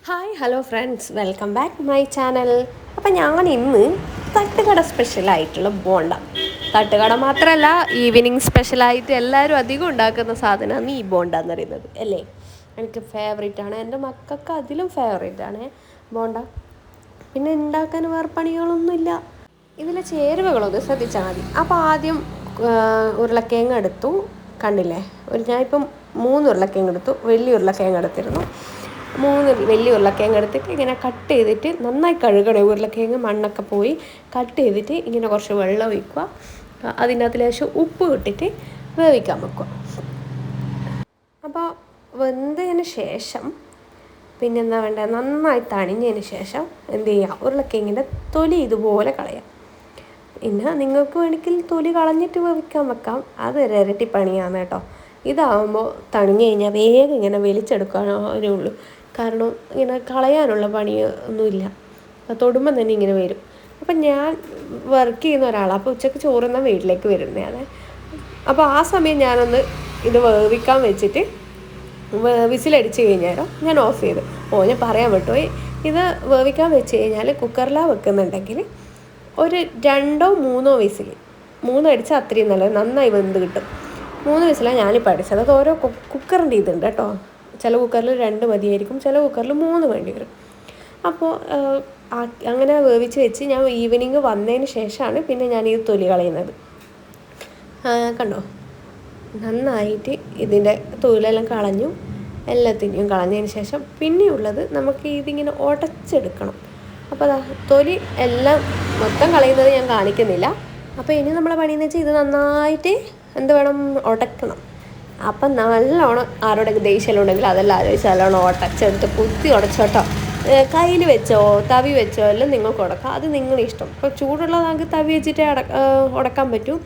Hi hello friends, welcome back to my channel. അപ്പം ഞാൻ ഇന്ന് തട്ടുകട സ്പെഷ്യലായിട്ടുള്ള ബോണ്ട, തട്ടുകട മാത്രമല്ല ഈവനിങ് സ്പെഷ്യലായിട്ട് എല്ലാവരും അധികം ഉണ്ടാക്കുന്ന സാധനമാണ് ഈ ബോണ്ട എന്ന് പറയുന്നത് അല്ലേ. എനിക്ക് ഫേവറേറ്റാണ്, എൻ്റെ മക്കൾക്ക് അതിലും ഫേവറേറ്റാണ് ബോണ്ട. പിന്നെ ഉണ്ടാക്കാൻ വേറെ പണികളൊന്നുമില്ല. ഇതിലെ ചേരുവകളൊന്ന് ശ്രദ്ധിച്ചാൽ മതി. അപ്പോൾ ആദ്യം ഉരുളക്കിഴങ്ങ് എടുത്തു, കണ്ടില്ലേ. ഞാനിപ്പം 3 ഉരുളക്കിഴങ്ങ് എടുത്തു, വലിയ ഉരുളക്കിഴങ്ങ് എടുത്തിരുന്നു. 3 വലിയ ഉരുളക്കിഴങ്ങ് എടുത്തിട്ട് ഇങ്ങനെ കട്ട് ചെയ്തിട്ട് നന്നായി കഴുകണേ. ഉരുളക്കിഴങ്ങ് മണ്ണൊക്കെ പോയി കട്ട് ചെയ്തിട്ട് ഇങ്ങനെ കുറച്ച് വെള്ളം ഒഴിക്കുക. അതിനകത്ത് ലേശം ഉപ്പ് ഇട്ടിട്ട് വേവിക്കാൻ വെക്കുക. അപ്പോൾ വെന്തതിന് ശേഷം പിന്നെന്താ വേണ്ടത്, നന്നായി തണിഞ്ഞതിന് ശേഷം എന്ത് ചെയ്യുക, ഉരുളക്കിഴങ്ങിൻ്റെ തൊലി ഇതുപോലെ കളയാം. പിന്നെ നിങ്ങൾക്ക് വേണമെങ്കിൽ തൊലി കളഞ്ഞിട്ട് വേവിക്കാൻ വെക്കാം, അതൊരു ഇരട്ടി പണിയാണ് കേട്ടോ. ഇതാവുമ്പോൾ തണിഞ്ഞു കഴിഞ്ഞാൽ വേഗം ഇങ്ങനെ വലിച്ചെടുക്കാനേ ഉള്ളൂ. കാരണം ഇങ്ങനെ കളയാനുള്ള പണി ഒന്നുമില്ല, തൊടുമ്പം തന്നെ ഇങ്ങനെ വരും. അപ്പം ഞാൻ വർക്ക് ചെയ്യുന്ന ഒരാളാണ്, അപ്പോൾ ഉച്ചയ്ക്ക് ചോറുന്നാൽ വീട്ടിലേക്ക് വരുന്നതാണ്. അപ്പോൾ ആ സമയം ഞാനൊന്ന് ഇത് വേവിക്കാൻ വെച്ചിട്ട് വിസിലടിച്ച് കഴിഞ്ഞാലോ ഞാൻ ഓഫ് ചെയ്തു. ഞാൻ പറയാൻ വിട്ടുപോയി, ഇത് വേവിക്കാൻ വെച്ച് കഴിഞ്ഞാൽ കുക്കറിലാണ് വെക്കുന്നുണ്ടെങ്കിൽ ഒരു 2-3 വിസിൽ, 3 അടിച്ചാൽ അത്രയും നല്ലത്, നന്നായി വെന്ത് കിട്ടും. 3 വിസിലാണ് ഞാനിപ്പോൾ അടിച്ചത്. അത് ഓരോ കുക്കറിൻ്റെ ഇതുണ്ട് കേട്ടോ. ചില കുക്കറിൽ 2 മതിയായിരിക്കും, ചില കുക്കറിൽ 3 വേണ്ടി വരും. അപ്പോൾ അങ്ങനെ വേവിച്ച് വെച്ച് ഞാൻ ഈവനിങ് വന്നതിന് ശേഷമാണ് പിന്നെ ഞാൻ ഈ തൊലി കളയുന്നത്. കണ്ടോ, നന്നായിട്ട് ഇതിൻ്റെ തൊലിയെല്ലാം കളഞ്ഞു, എല്ലാത്തിനെയും കളഞ്ഞതിന് ശേഷം പിന്നെയുള്ളത് നമുക്ക് ഇതിങ്ങനെ ഉടച്ചെടുക്കണം. അപ്പോൾ തൊലി എല്ലാം മൊത്തം കളയുന്നത് ഞാൻ കാണിക്കുന്നില്ല. അപ്പോൾ ഇനി നമ്മളെ പണിയെന്ന് വെച്ചാൽ ഇത് നന്നായിട്ട് എന്ത് വേണം, ഉടക്കണം. അപ്പം നല്ലോണം ആരോടൊക്കെ ദേഷ്യം ഉണ്ടെങ്കിൽ അതെല്ലാം ആലോചിച്ച് നല്ലോണം ഉടച്ചെടുത്ത് കുത്തി ഉടച്ചോട്ടോ. കയ്യിൽ വെച്ചോ തവി വെച്ചോ എല്ലാം നിങ്ങൾക്ക് ഉടക്കാം, അത് നിങ്ങളുടെ ഇഷ്ടം. ഇപ്പോൾ ചൂടുള്ള നമുക്ക് തവി വെച്ചിട്ട് ഉടക്കാൻ പറ്റും.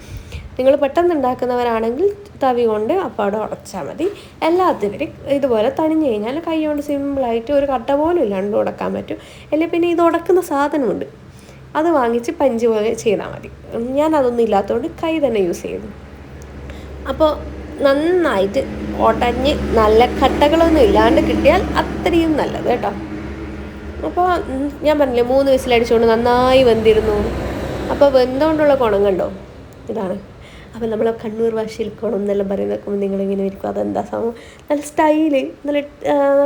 നിങ്ങൾ പെട്ടെന്ന് ഉണ്ടാക്കുന്നവരാണെങ്കിൽ തവി കൊണ്ട് അപ്പോൾ അവിടെ ഉടച്ചാൽ മതി. എല്ലാത്തിനും ഇതുപോലെ തണിഞ്ഞു കഴിഞ്ഞാൽ കൈ കൊണ്ട് സിമ്പിളായിട്ട് ഒരു കട്ട പോലും ഇല്ലാണ്ട് ഉടക്കാൻ പറ്റും. അല്ലെങ്കിൽ പിന്നെ ഇത് ഉടക്കുന്ന സാധനമുണ്ട്, അത് വാങ്ങിച്ച് പഞ്ച് പോലെ ചെയ്താൽ മതി. ഞാൻ അതൊന്നും ഇല്ലാത്തതുകൊണ്ട് കൈ തന്നെ യൂസ് ചെയ്യുന്നു. അപ്പോൾ നന്നായിട്ട് ഉടഞ്ഞ് നല്ല കട്ടകളൊന്നും ഇല്ലാണ്ട് കിട്ടിയാൽ അത്രയും നല്ലത് കേട്ടോ. അപ്പോൾ ഞാൻ പറഞ്ഞില്ലേ 3 വിസിലടിച്ചുകൊണ്ട് നന്നായി വെന്തിരുന്നു. അപ്പോൾ വെന്തുകൊണ്ടുള്ള ഗുണം കണ്ടോ, ഇതാണ്. അപ്പോൾ നമ്മൾ കണ്ണൂർ ഭാഷയിൽ ഗുണം എന്നെല്ലാം പറയുന്നതൊക്കെ നിങ്ങളിങ്ങനെ ഇരിക്കും, അതെന്താ സംഭവം, നല്ല സ്റ്റൈല്, നല്ല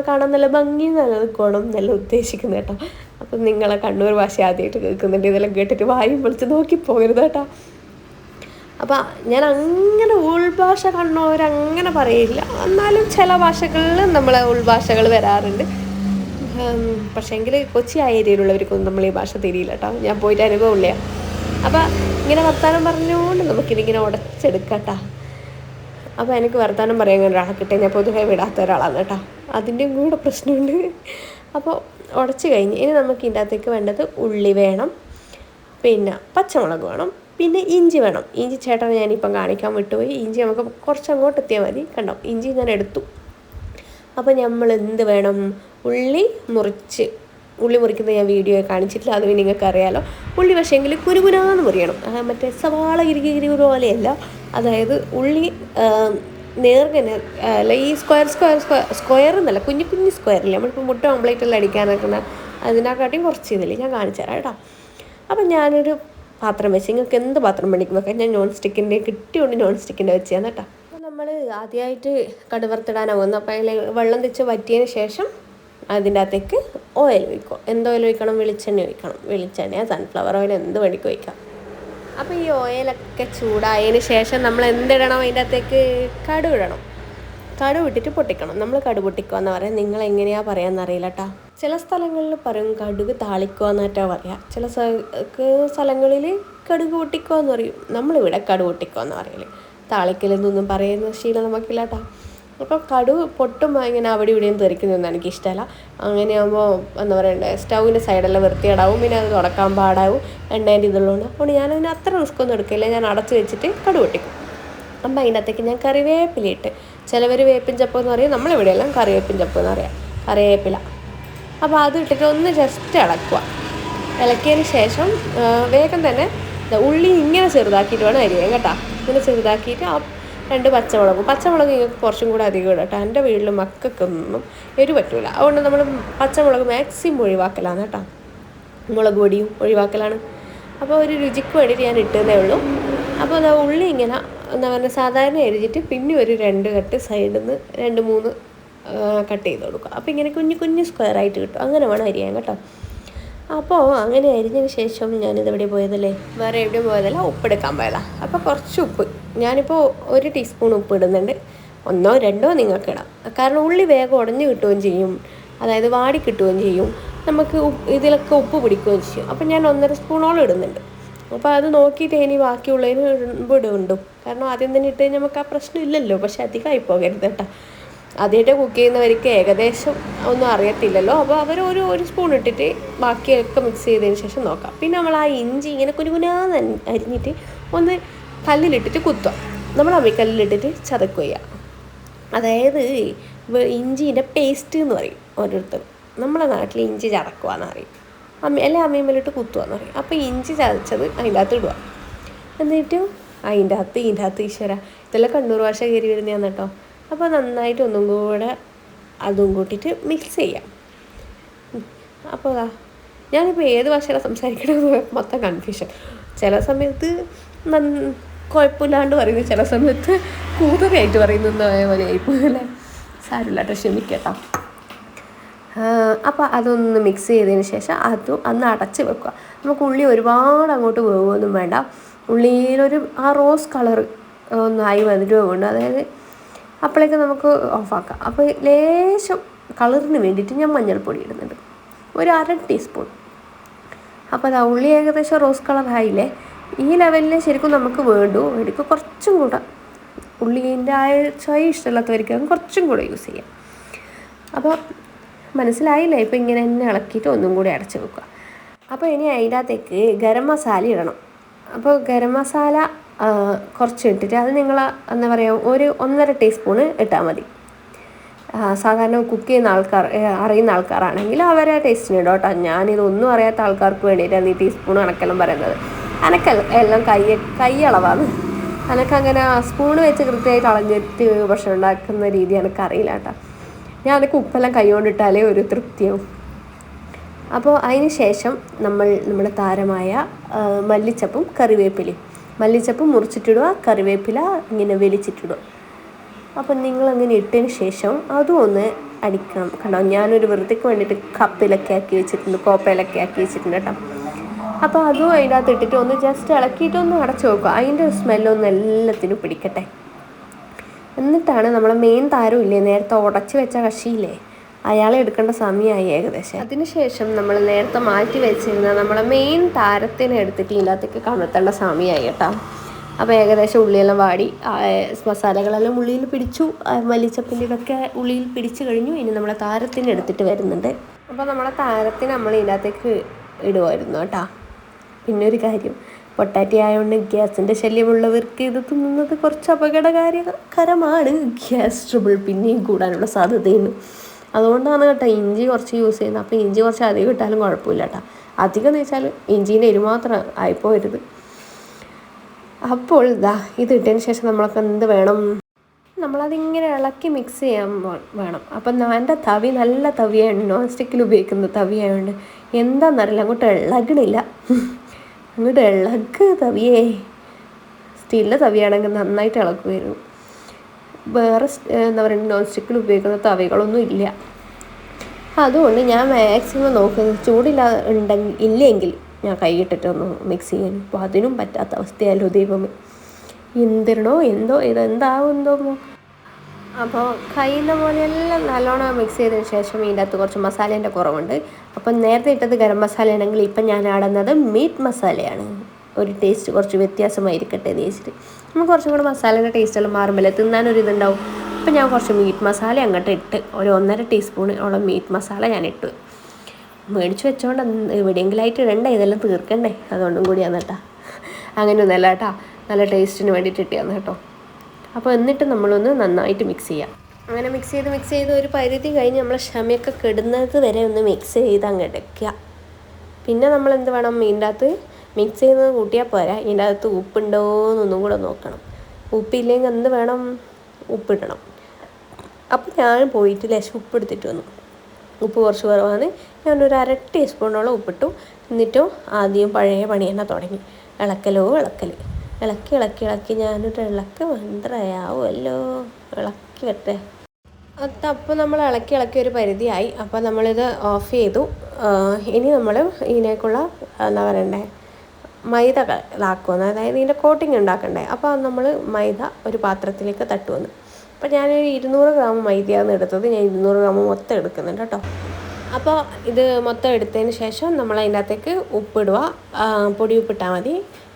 കാണാൻ നല്ല ഭംഗി, നല്ല ഗുണം നല്ല ഉദ്ദേശിക്കുന്നത് കേട്ടോ. അപ്പം നിങ്ങളെ കണ്ണൂർ ഭാഷ ആദ്യമായിട്ട് കേൾക്കുന്നുണ്ട്, ഇതെല്ലാം കേട്ടിട്ട് വായും പൊളിച്ച് നോക്കിപ്പോകരുത് കേട്ടോ. അപ്പോൾ ഞാൻ അങ്ങനെ ഉൾഭാഷ കണ്ണൂരങ്ങനെ പറയില്ല, എന്നാലും ചില ഭാഷകളിൽ നമ്മളെ ഉൾഭാഷകൾ വരാറുണ്ട്. പക്ഷേങ്കിൽ കൊച്ചി ആ ഏരിയയിലുള്ളവർക്കൊന്നും നമ്മൾ ഈ ഭാഷ തിരിയില്ല കേട്ടോ, ഞാൻ പോയിട്ട് അനുഭവമില്ല. അപ്പോൾ ഇങ്ങനെ വർത്താനം പറഞ്ഞുകൊണ്ട് നമുക്കിതിങ്ങനെ ഉടച്ചെടുക്കാം കേട്ടോ. അപ്പോൾ എനിക്ക് വർത്താനം പറയാൻ ഒരാളെ കിട്ടിയ ഞാൻ പൊതുവേ വിടാത്ത ഒരാളാണ് കേട്ടോ, അതിൻ്റെയും കൂടെ പ്രശ്നമുണ്ട്. അപ്പോൾ ഉടച്ച് കഴിഞ്ഞ് ഇനി നമുക്ക് ഇതിൻ്റെ അകത്തേക്ക് വേണ്ടത് ഉള്ളി വേണം, പിന്നെ പച്ചമുളക് വേണം, പിന്നെ ഇഞ്ചി വേണം. ഇഞ്ചി ചേട്ടനെ ഞാനിപ്പം കാണിക്കാൻ വിട്ടുപോയി. ഇഞ്ചി നമുക്ക് കുറച്ച് അങ്ങോട്ട് എത്തിയാൽ മതി. കണ്ടോ, ഇഞ്ചി ഞാൻ എടുത്തു. അപ്പോൾ നമ്മൾ എന്ത് വേണം, ഉള്ളി മുറിക്കുന്നത് ഞാൻ വീഡിയോ കാണിച്ചിട്ടില്ല, അത് നിങ്ങൾക്ക് അറിയാലോ. ഉള്ളി പക്ഷേങ്കിൽ കുരുകുനാന്ന് മുറിയണം, മറ്റേ സവാള ഇരികി പോലെയല്ല. അതായത് ഉള്ളി നേർങ്ങനെ അല്ല, ഈ സ്ക്വയർ എന്നല്ല, കുഞ്ഞു കുഞ്ഞു സ്ക്വയറില്ല, നമ്മളിപ്പോൾ മുട്ട ഓംപ്ലേറ്റെല്ലാം അടിക്കാനാക്കുന്ന അതിനെക്കാട്ടിയും കുറച്ച് ഇതിൽ ഞാൻ കാണിച്ചു തരാം കേട്ടോ. അപ്പം ഞാനൊരു പാത്രം വെച്ച്, നിങ്ങൾക്ക് എന്ത് പാത്രം വേണമെങ്കിൽ വെക്കാം. ഞാൻ നോൺ സ്റ്റിക്കിൻ്റെ കിട്ടിയോണ്ട് നോൺ സ്റ്റിക്കിൻ്റെ വെച്ചാണ് കേട്ടോ. അപ്പോൾ നമ്മൾ ആദ്യമായിട്ട് കടുവറുത്തിടാനാവുന്നു. അപ്പോൾ അതിൽ വെള്ളം തെച്ച് വറ്റിയതിന് ശേഷം അതിൻ്റെ അകത്തേക്ക് ഓയിൽ ഒഴിക്കും. എന്ത് ഓയിൽ ഒഴിക്കണം, വെളിച്ചെണ്ണ ഒഴിക്കണം. വെളിച്ചെണ്ണ സൺഫ്ലവർ ഓയിൽ എന്ത് വേണമെങ്കിൽ ഒഴിക്കാം. അപ്പോൾ ഈ ഓയിലൊക്കെ ചൂടായതിന് ശേഷം നമ്മൾ എന്തിടണം, അതിൻ്റെ അകത്തേക്ക് കടുക് ഇടണം. കടുക് ഇട്ടിട്ട് പൊട്ടിക്കണം. നമ്മൾ കടുക് പൊട്ടിക്കുക എന്ന് പറയാം, നിങ്ങൾ എങ്ങനെയാണ് പറയാമെന്ന് അറിയില്ല കേട്ടോ. ചില സ്ഥലങ്ങളിൽ പറയും കടുക് താളിക്കുക എന്നിട്ടാണ് പറയുക, ചില സ്ഥലങ്ങളിൽ കടുക് പൊട്ടിക്കുക എന്ന് പറയും. നമ്മളിവിടെ കടുക് പൊട്ടിക്കുക എന്ന് പറയല്, താളിക്കലെന്നൊന്നും പറയുന്ന ശീലം നമുക്കില്ല കേട്ടോ. അപ്പോൾ കടുക് പൊട്ടുമ്പോൾ ഇങ്ങനെ അവിടെ ഇവിടെയും തെറിക്കുന്നതൊന്നും എനിക്കിഷ്ടമല്ല. അങ്ങനെയാകുമ്പോൾ എന്താ പറയണ്ടേ, സ്റ്റൗവിൻ്റെ സൈഡെല്ലാം വൃത്തികേടാവും, പിന്നെ അത് തുടക്കാൻ പാടാവും, എണ്ണേൻ്റെ ഇതുള്ളതുകൊണ്ട്. അതുകൊണ്ട് ഞാനതിന് അത്ര റിസ്ക്കൊന്നും എടുക്കില്ല, ഞാൻ അടച്ച് വെച്ചിട്ട് കടുക് പൊട്ടിക്കും. അപ്പം അതിനകത്തേക്ക് ഞാൻ കറിവേപ്പിലിട്ട്, ചിലവർ വേപ്പിൻ ചപ്പ് എന്ന് പറയും, നമ്മളിവിടെയെല്ലാം കറിവേപ്പിൻ ചപ്പ് എന്ന് പറയാം, കറിവേപ്പില. അപ്പോൾ അത് ഇട്ടിട്ട് ഒന്ന് ജസ്റ്റ് ഇളക്കുക. ഇളക്കിയതിന് ശേഷം വേഗം തന്നെ ഉള്ളി ഇങ്ങനെ ചെറുതാക്കിയിട്ട് വേണം അരിയാൻ കേട്ടോ. ഇങ്ങനെ ചെറുതാക്കിയിട്ട് 2 പച്ചമുളക് നിങ്ങൾക്ക് കുറച്ചും കൂടെ അധികം ഇടാം കേട്ടോ. എൻ്റെ വീട്ടിൽ മക്കൾക്കൊന്നും എരിവ് പറ്റില്ല, അതുകൊണ്ട് നമ്മൾ പച്ചമുളക് മാക്സിമം ഒഴിവാക്കലാണ് കേട്ടോ. മുളക് പൊടിയും ഒഴിവാക്കലാണ്. അപ്പോൾ ഒരു രുചിക്ക് വേണ്ടിയിട്ട് ഞാൻ ഇട്ടതേ ഉള്ളൂ. അപ്പോൾ അത് ഉള്ളി ഇങ്ങനെ എന്താ പറയുക സാധാരണ എരിഞ്ഞിട്ട് പിന്നെ ഒരു 2 കട്ട് സൈഡിൽ നിന്ന് 2-3 കട്ട് ചെയ്ത് കൊടുക്കുക. അപ്പോൾ ഇങ്ങനെ കുഞ്ഞു സ്ക്വയറായിട്ട് കിട്ടും. അങ്ങനെ വേണം അരിയാൻ കേട്ടോ. അപ്പോൾ അങ്ങനെ അരിഞ്ഞതിന് ശേഷം ഞാനിതെവിടെ പോയതല്ലേ, വേറെ എവിടെയും പോയതല്ല, ഉപ്പെടുക്കാൻ പോയതാണ്. അപ്പോൾ കുറച്ച് ഉപ്പ്, ഞാനിപ്പോൾ 1 ടീസ്പൂൺ ഉപ്പ് ഇടുന്നുണ്ട്. 1 2 നിങ്ങൾക്ക് ഇടാം. കാരണം ഉള്ളി വേഗം ഉടഞ്ഞ് കിട്ടുകയും ചെയ്യും, അതായത് വാടി കിട്ടുകയും ചെയ്യും, നമുക്ക് ഇതിലൊക്കെ ഉപ്പ് പിടിക്കുകയും ചെയ്യും. അപ്പം ഞാൻ 1.5 സ്പൂണോളം ഇടുന്നുണ്ട്. അപ്പോൾ അത് നോക്കിയിട്ട് ഇനി ബാക്കിയുള്ളതിന് ഇടും. കാരണം ആദ്യം തന്നെ ഇട്ട് കഴിഞ്ഞാൽ നമുക്ക് ആ പ്രശ്നം ഇല്ലല്ലോ. പക്ഷെ അധികമായി പോകരുത് കേട്ടോ. ആദ്യമായിട്ട് കുക്ക് ചെയ്യുന്നവർക്ക് ഏകദേശം ഒന്നും അറിയത്തില്ലല്ലോ. അപ്പോൾ അവർ ഒരു സ്പൂൺ ഇട്ടിട്ട് ബാക്കിയൊക്കെ മിക്സ് ചെയ്തതിന് ശേഷം നോക്കാം. പിന്നെ നമ്മൾ ആ ഇഞ്ചി ഇങ്ങനെ കുനുകുനാന്ന് അരിഞ്ഞിട്ട് ഒന്ന് കല്ലിലിട്ടിട്ട് കുത്തുക. നമ്മൾ അമ്മിക്കല്ലിലിട്ടിട്ട് ചതക്കുക. അതായത് ഇഞ്ചീൻ്റെ പേസ്റ്റ് എന്ന് പറയും ഓരോരുത്തർ. നമ്മുടെ നാട്ടിൽ ഇഞ്ചി ചതക്കുക എന്ന് പറയും, അമ്മിമ്മലിട്ട് കുത്തുക എന്ന് പറയും. അപ്പോൾ ഇഞ്ചി ചതച്ചത് അതിൻ്റെ അകത്ത് ഇടുക. എന്നിട്ട് ഇതിൻ്റെ അകത്ത് ഈശ്വര ഇതെല്ലാം കണ്ണൂർ ഭാഷ കയറി വരുന്നതാണ് കേട്ടോ. അപ്പോൾ നന്നായിട്ട് ഒന്നും കൂടെ അതും കൂട്ടിയിട്ട് മിക്സ് ചെയ്യാം. അപ്പോൾ ഞാനിപ്പോൾ ഏത് ഭാഷയിലാണ് സംസാരിക്കണമെന്ന് മൊത്തം കൺഫ്യൂഷൻ. ചില സമയത്ത് കുഴപ്പമില്ലാണ്ട് പറയുന്നു, ചില സമയത്ത് കൂതറയായിട്ട് പറയുന്ന പോലെ ആയിപ്പോലേ. സാരമില്ല കേട്ടോ, ക്ഷമിക്കട്ടോ. അപ്പോൾ അതൊന്ന് മിക്സ് ചെയ്തതിന് ശേഷം അന്ന് അടച്ച് വെക്കുക. നമുക്ക് ഉള്ളി ഒരുപാട് അങ്ങോട്ട് വേവൊന്നും വേണ്ട. ഉള്ളിയിലൊരു ആ റോസ് കളർ ഒന്നായി വന്നിട്ട് വേവുണ്ട്, അതായത് അപ്പോഴേക്ക് നമുക്ക് ഓഫാക്കാം. അപ്പോൾ ലേശം കളറിന് വേണ്ടിയിട്ട് ഞാൻ മഞ്ഞൾപ്പൊടി ഇടുന്നുണ്ട്, 1/2 ടീസ്പൂൺ. അപ്പോൾ അത് ഉള്ളി ഏകദേശം റോസ് കളറായില്ലേ. ഈ ലെവലിൽ ശരിക്കും നമുക്ക് വേണ്ടിക്ക് കുറച്ചും കൂടെ ഉള്ളീൻ്റെ ആ ചായ ഇഷ്ടമില്ലാത്തവർക്ക് കുറച്ചും കൂടെ യൂസ് ചെയ്യാം. അപ്പോൾ മനസ്സിലായില്ലേ? ഇപ്പോൾ ഇങ്ങനെ തന്നെ ഇളക്കിയിട്ട് ഒന്നും കൂടി അടച്ച് വെക്കുക. അപ്പോൾ ഇനി അതിനകത്തേക്ക് ഗരം മസാല ഇടണം. അപ്പോൾ ഗരം മസാല കുറച്ച് ഇട്ടിട്ട് അത് നിങ്ങൾ എന്താ പറയുക 1.5 ടീസ്പൂണ് ഇട്ടാൽ മതി. സാധാരണ കുക്ക് ചെയ്യുന്ന അറിയുന്ന ആൾക്കാരാണെങ്കിൽ അവരെ ടേസ്റ്റിന് ഇടും കേട്ടോ. ഞാനിതൊന്നും അറിയാത്ത ആൾക്കാർക്ക് വേണ്ടിയിട്ടാണ് ഈ ടീസ്പൂൺ കണക്കെല്ലാം പറയുന്നത്. എല്ലാം കൈ അളവാണ്. അങ്ങനെ സ്പൂണ് വെച്ച് കൃത്യമായിട്ട് അളഞ്ഞിട്ട് ഭക്ഷണം ഉണ്ടാക്കുന്ന രീതി എനിക്കറിയില്ല കേട്ടോ. ഞാനൊക്കെ ഉപ്പെല്ലാം കൈ കൊണ്ടിട്ടാലേ ഒരു തൃപ്തിയാവും. അപ്പോൾ അതിന് ശേഷം നമ്മുടെ താരമായ മല്ലിച്ചപ്പും കറിവേപ്പിലയും, മല്ലിച്ചപ്പ് മുറിച്ചിട്ടിടുക, കറിവേപ്പില ഇങ്ങനെ വലിച്ചിട്ടിടുക. അപ്പം നിങ്ങളങ്ങനെ ഇട്ടതിന് ശേഷം അതും ഒന്ന് അടിക്കണം. കണ്ടോ, ഞാനൊരു വൃത്തിക്ക് വേണ്ടിയിട്ട് കപ്പിലൊക്കെ ആക്കി വെച്ചിട്ടുണ്ട്, കോപ്പയിലൊക്കെ ആക്കി വെച്ചിട്ടുണ്ട് കേട്ടോ. അപ്പോൾ അതും അതിൻ്റെ അകത്ത് ഇട്ടിട്ട് ഒന്ന് ജസ്റ്റ് ഇളക്കിയിട്ടൊന്ന് അടച്ചു വെക്കുക. അതിൻ്റെ സ്മെല്ലൊന്നും എല്ലാത്തിനും പിടിക്കട്ടെ. എന്നിട്ടാണ് നമ്മളെ മെയിൻ താരമില്ലേ, നേരത്തെ ഉടച്ച് വെച്ച കഷിയില്ലേ, അയാളെ എടുക്കേണ്ട സമയമായി ഏകദേശം. അതിനുശേഷം നമ്മൾ നേരത്തെ മാറ്റി വെച്ചിരുന്ന നമ്മളെ മെയിൻ താരത്തിനെ എടുത്തിട്ട് ഇതിനകത്തേക്ക് കമഴ്ത്തേണ്ട സമയമായി കേട്ടോ. അപ്പോൾ ഏകദേശം ഉള്ളിയെല്ലാം വാടി മസാലകളെല്ലാം ഉള്ളിയിൽ പിടിച്ചു, മല്ലിച്ചപ്പിൻ്റെ ഇതൊക്കെ ഉള്ളിയിൽ പിടിച്ചു കഴിഞ്ഞു. ഇനി നമ്മളെ താരത്തിന് എടുത്തിട്ട് വരുന്നുണ്ട്. അപ്പോൾ നമ്മളെ താരത്തിന് നമ്മൾ ഇതിനകത്തേക്ക് ഇടുമായിരുന്നു കേട്ടോ. പിന്നെ ഒരു കാര്യം, പൊട്ടാറ്റി ആയതുകൊണ്ട് ഗ്യാസിൻ്റെ ശല്യമുള്ളവർക്ക് ഇത് തിന്നുന്നത് കുറച്ച് അപകടകരമാണ്. ഗ്യാസ് ട്രബിൾ പിന്നെയും കൂടാനുള്ള സാധ്യതയുണ്ട്. അതുകൊണ്ടാണ് കേട്ടോ ഇഞ്ചി കുറച്ച് യൂസ് ചെയ്യുന്നത്. അപ്പോൾ ഇഞ്ചി കുറച്ച് അധികം ഇട്ടാലും കുഴപ്പമില്ല കേട്ടോ. അധികം എന്ന് വെച്ചാൽ ഇഞ്ചീൻ്റെ എരി മാത്രം ആയിപ്പോരുത്. അപ്പോൾ ഇത് ഇട്ടതിന് ശേഷം നമ്മളൊക്കെ എന്ത് വേണം, നമ്മളതിങ്ങനെ ഇളക്കി മിക്സ് ചെയ്യാൻ വേണം. അപ്പം എൻ്റെ തവി നല്ല തവിയാണ്, നോൺ സ്റ്റിക്കിൽ ഉപയോഗിക്കുന്ന തവിയായതുകൊണ്ട് എന്താണെന്നറിയില്ല, അങ്ങോട്ട് ഇളകണില്ല. അങ്ങോട്ട് ഇളക്ക് തവിയേ. സ്റ്റീലിൻ്റെ തവിയാണെങ്കിൽ നന്നായിട്ട് ഇളക്കുമായിരുന്നു. വേറെ എന്താ പറയുക നോൺ സ്റ്റിക്കിൽ ഉപയോഗിക്കുന്ന തവികളൊന്നും ഇല്ല. അതുകൊണ്ട് ഞാൻ മാക്സിമം നോക്കുന്നത് ഇല്ലെങ്കിൽ ഞാൻ കൈയിട്ടിട്ടൊന്ന് മിക്സ് ചെയ്യാൻ. അപ്പോൾ അതിനും പറ്റാത്ത അവസ്ഥയല്ലോ ദൈവമേ, എന്തോ ഇതെന്താവുന്നോ. അപ്പോൾ കഴിയുന്ന പോലെയെല്ലാം നല്ലോണം മിക്സ് ചെയ്തതിന് ശേഷം ഇതിൻ്റെ അകത്ത് കുറച്ച് മസാലേൻ്റെ കുറവുണ്ട്. അപ്പം നേരത്തെ ഇട്ടത് ഗരം മസാലയാണെങ്കിൽ ഇപ്പം ഞാൻ ആടുന്നത് മീറ്റ് മസാലയാണ്. ഒരു ടേസ്റ്റ് കുറച്ച് വ്യത്യാസമായിരിക്കട്ടെ എന്ന് വെച്ചിട്ട് നമുക്ക് കുറച്ചും കൂടെ മസാലയുടെ ടേസ്റ്റെല്ലാം മാറുമ്പോൾ തിന്നാനൊരിതുണ്ടാവും. അപ്പം ഞാൻ കുറച്ച് മീറ്റ് മസാല അങ്ങോട്ട് ഇട്ട് 1.5 ടീസ്പൂണോളം മീറ്റ് മസാല ഞാൻ ഇട്ട് മേടിച്ച് വെച്ചോണ്ട് എവിടെയെങ്കിലായിട്ട് ഇടണ്ടേ, ഇതെല്ലാം തീർക്കണ്ടേ, അതുകൊണ്ടും കൂടിയാണ് കേട്ടോ. അങ്ങനെയൊന്നല്ല കേട്ടോ, നല്ല ടേസ്റ്റിന് വേണ്ടിയിട്ട് ഇട്ടിയാണ് കേട്ടോ. അപ്പോൾ എന്നിട്ട് നമ്മളൊന്ന് നന്നായിട്ട് മിക്സ് ചെയ്യാം. അങ്ങനെ മിക്സ് ചെയ്ത് ഒരു പരിധി കഴിഞ്ഞ് നമ്മൾ ക്ഷമയൊക്കെ കെടുന്നത് വരെ ഒന്ന് മിക്സ് ചെയ്ത് അങ്ങ് എടുക്കുക. പിന്നെ നമ്മൾ എന്ത് വേണം, ഇതിൻ്റെ അകത്ത് മിക്സ് ചെയ്യുന്നത് കൂട്ടിയാൽ പോരാ, ഇതിൻ്റെ അകത്ത് ഉപ്പുണ്ടോ എന്നൊന്നും കൂടെ നോക്കണം. ഉപ്പില്ലെങ്കിൽ എന്ത് വേണം, ഉപ്പിടണം. അപ്പോൾ ഞാൻ പോയിട്ട് ലേശം ഉപ്പ് എടുത്തിട്ട് വന്നു. ഉപ്പ് കുറച്ച് കുറവാണ്. ഞാനൊരു 1/2 ടീസ്പൂണോളം ഉപ്പിട്ടു. എന്നിട്ടും ആദ്യം പഴയ പണി തന്നെ തുടങ്ങി. ഇളക്കൽ ഇളക്കി ഞാനൊരു ഇളക്ക് മന്ത്രയാവുമല്ലോ. ഇളക്കി വരട്ടെ. അപ്പോൾ നമ്മൾ ഇളക്കി ഒരു പരിധിയായി. അപ്പോൾ നമ്മളിത് ഓഫ് ചെയ്തു. ഇനി നമ്മൾ ഇതിനേക്കുള്ള എന്താ പറയണ്ടേ, മൈദ ഇതാക്കുമെന്ന്, അതായത് ഇതിൻ്റെ കോട്ടിങ് ഉണ്ടാക്കണ്ടേ. അപ്പോൾ നമ്മൾ മൈദ ഒരു പാത്രത്തിലേക്ക് തട്ടുവന്ന്. അപ്പോൾ ഞാനൊരു 200 ഗ്രാം മൈദയാണ് എടുത്തത്. ഞാൻ 200 ഗ്രാം മൊത്തം എടുക്കുന്നുണ്ട് കേട്ടോ. അപ്പോൾ ഇത് മൊത്തം എടുത്തതിന് ശേഷം നമ്മൾ അതിൻ്റെ അകത്തേക്ക് ഉപ്പിടുക. പൊടി ഉപ്പിട്ടാൽ മതി.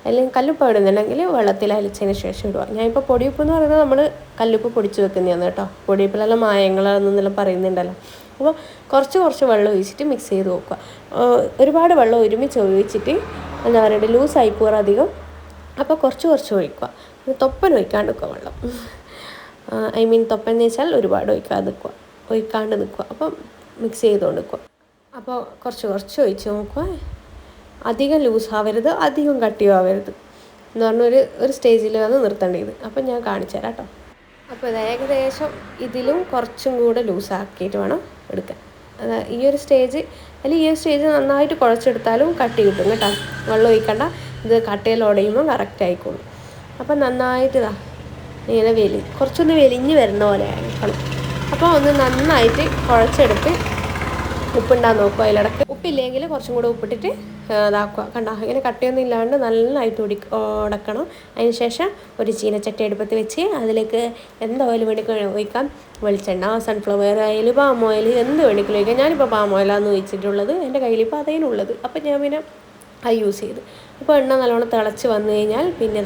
അല്ലെങ്കിൽ കല്ലുപ്പ് ഇടുന്നുണ്ടെങ്കിൽ വെള്ളത്തിൽ അലിച്ചതിന് ശേഷം ഇടുക. ഞാനിപ്പോൾ പൊടിയുപ്പ് എന്ന് പറയുന്നത് നമ്മൾ കല്ലുപ്പ് പൊടിച്ച് വെക്കുന്നതാണ് കേട്ടോ. പൊടിയുപ്പിലെല്ലാം മായങ്ങളെന്നെല്ലാം പറയുന്നുണ്ടല്ലോ. അപ്പോൾ കുറച്ച് വെള്ളം ഒഴിച്ചിട്ട് മിക്സ് ചെയ്ത് വെക്കുക. ഒരുപാട് വെള്ളം ഒരുമിച്ച് ഒഴിച്ചിട്ട് എന്താ പറയുക, ലൂസായി പോകാൻ അധികം. അപ്പോൾ കുറച്ച് ഒഴിക്കുക. തൊപ്പൻ ഒഴിക്കാണ്ട് വെക്കുക വെള്ളം. തൊപ്പൻ എന്ന് വെച്ചാൽ ഒരുപാട് ഒഴിക്കാണ്ട് നിൽക്കുക. അപ്പം മിക്സ് ചെയ്തുകൊണ്ട് നിൽക്കുക. അപ്പോൾ കുറച്ച് ഒഴിച്ച് നോക്കുക. അധികം ലൂസാവരുത്, അധികം കട്ടിയാവരുത് എന്ന് പറഞ്ഞൊരു സ്റ്റേജിലാണ് നിർത്തേണ്ടത്. അപ്പം ഞാൻ കാണിച്ചു തരാം കേട്ടോ. അപ്പോൾ ഇത് ഏകദേശം ഇതിലും കുറച്ചും കൂടെ ലൂസാക്കിയിട്ട് വേണം എടുക്കാൻ. ഈ ഒരു സ്റ്റേജ് നന്നായിട്ട് കുഴച്ചെടുത്താലും കട്ടി കിട്ടും കേട്ടോ. വെള്ളം ഒഴിക്കണ്ട. ഇത് കട്ടയിൽ ഉടയുമ്പോൾ കറക്റ്റ് ആയിക്കോളും. അപ്പം നന്നായിട്ട് ഇങ്ങനെ കുറച്ചൊന്ന് വെലിഞ്ഞ് വരുന്ന പോലെ ആയിരിക്കണം. അപ്പോൾ ഒന്ന് നന്നായിട്ട് കുഴച്ചെടുത്ത് ഉപ്പുണ്ടാകുന്ന നോക്കുക. അതിലിടക്ക് ഉപ്പില്ലെങ്കിൽ കുറച്ചും കൂടെ ഉപ്പിട്ടിട്ട് ഇതാക്കുക. കണ്ടോ, ഇങ്ങനെ കട്ടയൊന്നും ഇല്ലാണ്ട് നന്നായിട്ട് ഉടക്കണം. അതിന് ശേഷം ഒരു ചീനച്ചട്ടി അടുപ്പത്ത് വെച്ച് അതിലേക്ക് എന്ത് ഓയിൽ വേണമെങ്കിലും ഒഴിക്കാം. വെളിച്ചെണ്ണ, സൺഫ്ലവർ ഓയിൽ, പാം ഓയിൽ, എന്ത് വേണമെങ്കിലും ഒഴിക്കാം. ഞാനിപ്പോൾ പാം ഓയിലാണ് ഒഴിച്ചിട്ടുള്ളത്. എൻ്റെ കയ്യിലിപ്പോൾ അതേനുള്ളത്. അപ്പം ഞാൻ പിന്നെ അത് യൂസ് ചെയ്തു. അപ്പോൾ എണ്ണ നല്ലോണം തിളച്ച് വന്നു കഴിഞ്ഞാൽ പിന്നെ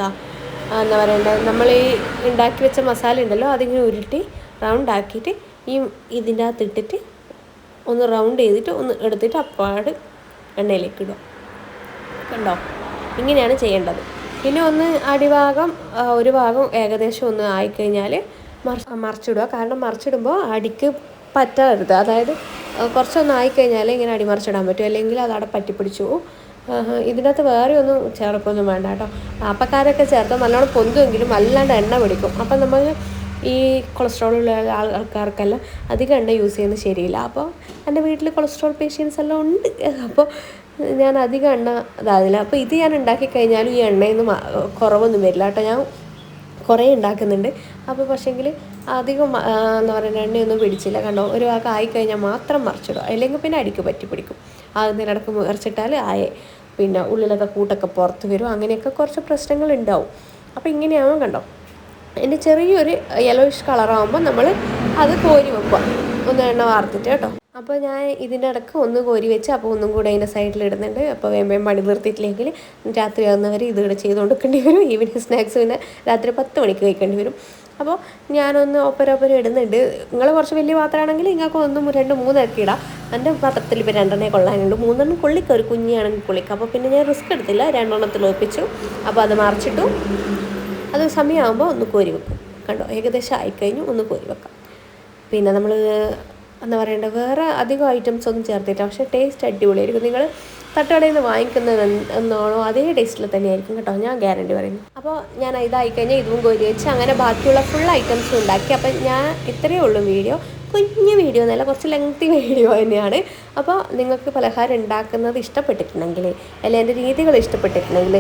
എന്താ പറയണ്ടത്, നമ്മൾ ഈ ഉണ്ടാക്കി വെച്ച മസാല ഉണ്ടല്ലോ, അതിങ്ങനെ ഉരുട്ടി റൗണ്ട് ആക്കിയിട്ട് ഇതിൻ്റെ അകത്ത് ഇട്ടിട്ട് ഒന്ന് റൗണ്ട് ചെയ്തിട്ട് ഒന്ന് എടുത്തിട്ട് അപ്പാട് എണ്ണയിലേക്ക് ഇടുക. കണ്ടോ, ഇങ്ങനെയാണ് ചെയ്യേണ്ടത്. പിന്നെ ഒന്ന് അടിഭാഗം ഒരു ഭാഗം ഏകദേശം ഒന്ന് ആയിക്കഴിഞ്ഞാൽ മറിച്ചിടുക. കാരണം മറിച്ചിടുമ്പോൾ അടിക്ക് പറ്റരുത്. അതായത് കുറച്ചൊന്ന് ആയിക്കഴിഞ്ഞാൽ ഇങ്ങനെ അടിമറിച്ചിടാൻ പറ്റും. അല്ലെങ്കിൽ അത് അവിടെ പറ്റിപ്പിടിച്ചു പോകും. ഇതിനകത്ത് വേറെ ഒന്നും ചേർക്കൊന്നും വേണ്ട കേട്ടോ. ആപ്പക്കാരൊക്കെ ചേർത്താൽ നല്ലോണം പൊന്തുമെങ്കിലും അല്ലാണ്ട് എണ്ണ പിടിക്കും. അപ്പം നമ്മൾ ഈ കൊളസ്ട്രോളുള്ള ആൾക്കാർക്കെല്ലാം അധികം എണ്ണ യൂസ് ചെയ്യുന്നത് ശരിയില്ല. അപ്പോൾ എൻ്റെ വീട്ടിൽ കൊളസ്ട്രോൾ പേഷ്യൻസ് എല്ലാം ഉണ്ട്. അപ്പോൾ ഞാൻ അധികം എണ്ണ ഇതാകില്ല. അപ്പോൾ ഇത് ഞാൻ ഉണ്ടാക്കി കഴിഞ്ഞാലും ഈ എണ്ണയിൽ നിന്ന് കുറവൊന്നും വരില്ല കേട്ടോ. ഞാൻ കുറേ ഉണ്ടാക്കുന്നുണ്ട്. അപ്പോൾ പക്ഷേങ്കിൽ അധികം എന്താ പറയുക, എണ്ണയൊന്നും പിടിച്ചില്ല. കണ്ടോ, ഒരു ഭാഗം ആയിക്കഴിഞ്ഞാൽ മാത്രം മറിച്ചിടുക. അല്ലെങ്കിൽ പിന്നെ അടിക്ക് പറ്റി പിടിക്കും. അതിനിടക്ക് മറിച്ചിട്ടാൽ പിന്നെ ഉള്ളിലൊക്കെ കൂട്ടൊക്കെ പുറത്ത് വരും. അങ്ങനെയൊക്കെ കുറച്ച് പ്രശ്നങ്ങൾ ഉണ്ടാവും. അപ്പോൾ ഇങ്ങനെയാവും. കണ്ടോ, അതിൻ്റെ ചെറിയൊരു യെലോയിഷ് കളറാകുമ്പോൾ നമ്മൾ അത് കോരി വെക്കുക, ഒന്ന് എണ്ണ വാർത്തിട്ട് കേട്ടോ. അപ്പോൾ ഞാൻ ഇതിൻ്റെ ഇടയ്ക്ക് ഒന്ന് കോരി വെച്ച് അപ്പോൾ ഒന്നും കൂടെ അതിൻ്റെ സൈഡിലിടുന്നുണ്ട്. അപ്പോൾ വേഗം പണി നിർത്തിയിട്ടില്ലെങ്കിൽ രാത്രി ആകുന്നവർ ഇതിവിടെ ചെയ്തുകൊണ്ടിരിക്കേണ്ടി വരും. ഈവനിങ് സ്നാക്സ് പിന്നെ രാത്രി 10 മണിക്ക് കഴിക്കേണ്ടി വരും. അപ്പോൾ ഞാനൊന്ന് ഒപ്പരം ഇടുന്നുണ്ട്. നിങ്ങൾ കുറച്ച് വലിയ പാത്രമാണെങ്കിൽ നിങ്ങൾക്ക് 1, 2, 3 ഒക്കെ ഇടാം. എൻ്റെ പാത്രത്തിൽ ഇപ്പോൾ 2 കൊള്ളാനുണ്ട്. 3 കൊള്ളിക്കുക, ഒരു കുഞ്ഞാണെങ്കിൽ കൊള്ളിക്കുക. അപ്പോൾ പിന്നെ ഞാൻ റിസ്ക് എടുത്തില്ല, 2 ഒപ്പിച്ചു. അപ്പോൾ അത് മറിച്ചിട്ടു. അത് സമയമാകുമ്പോൾ ഒന്ന് കോരി വെക്കും. കണ്ടോ, ഏകദേശം ആയിക്കഴിഞ്ഞു, ഒന്ന് കോരി വെക്കാം. പിന്നെ നമ്മൾ എന്താ പറയേണ്ടത്, വേറെ അധികം ഐറ്റംസ് ഒന്നും ചേർത്തില്ല. പക്ഷേ ടേസ്റ്റ് അടിപൊളിയായിരിക്കും. നിങ്ങൾ തട്ടുകടയിൽ നിന്ന് വാങ്ങിക്കുന്നത് എന്നാണോ അതേ ടേസ്റ്റിൽ തന്നെയായിരിക്കും കേട്ടോ, ഞാൻ ഗ്യാരണ്ടി പറയുന്നു. അപ്പോൾ ഞാൻ ഇതായിക്കഴിഞ്ഞാൽ ഇതും കോരി വെച്ച് അങ്ങനെ ബാക്കിയുള്ള ഫുൾ ഐറ്റംസും ഉണ്ടാക്കി. അപ്പം ഞാൻ ഇത്രയേ ഉള്ളൂ വീഡിയോ. കുഞ്ഞു വീഡിയോ എന്നല്ല, കുറച്ച് ലെങ്തി വീഡിയോ തന്നെയാണ്. അപ്പോൾ നിങ്ങൾക്ക് പലഹാരം ഉണ്ടാക്കുന്നത് ഇഷ്ടപ്പെട്ടിട്ടുണ്ടെങ്കിൽ അല്ലെങ്കിൽ എൻ്റെ രീതികൾ ഇഷ്ടപ്പെട്ടിട്ടുണ്ടെങ്കിൽ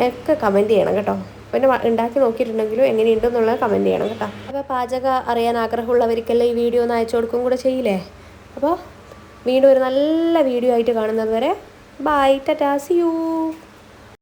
ഒക്കെ കമൻറ്റ് ചെയ്യണം കേട്ടോ. പിന്നെ ഉണ്ടാക്കി നോക്കിയിട്ടുണ്ടെങ്കിലും എങ്ങനെയുണ്ടെന്നുള്ളത് കമൻറ്റ് ചെയ്യണം കേട്ടോ. അപ്പോൾ പാചകം അറിയാൻ ആഗ്രഹമുള്ളവർക്കെല്ലാം ഈ വീഡിയോ ഒന്ന് അയച്ചു കൊടുക്കും കൂടെ ചെയ്യില്ലേ. അപ്പോൾ വീണ്ടും ഒരു നല്ല വീഡിയോ ആയിട്ട് കാണുന്നത് വരെ ബൈ, ടാറ്റാ, സീ യു.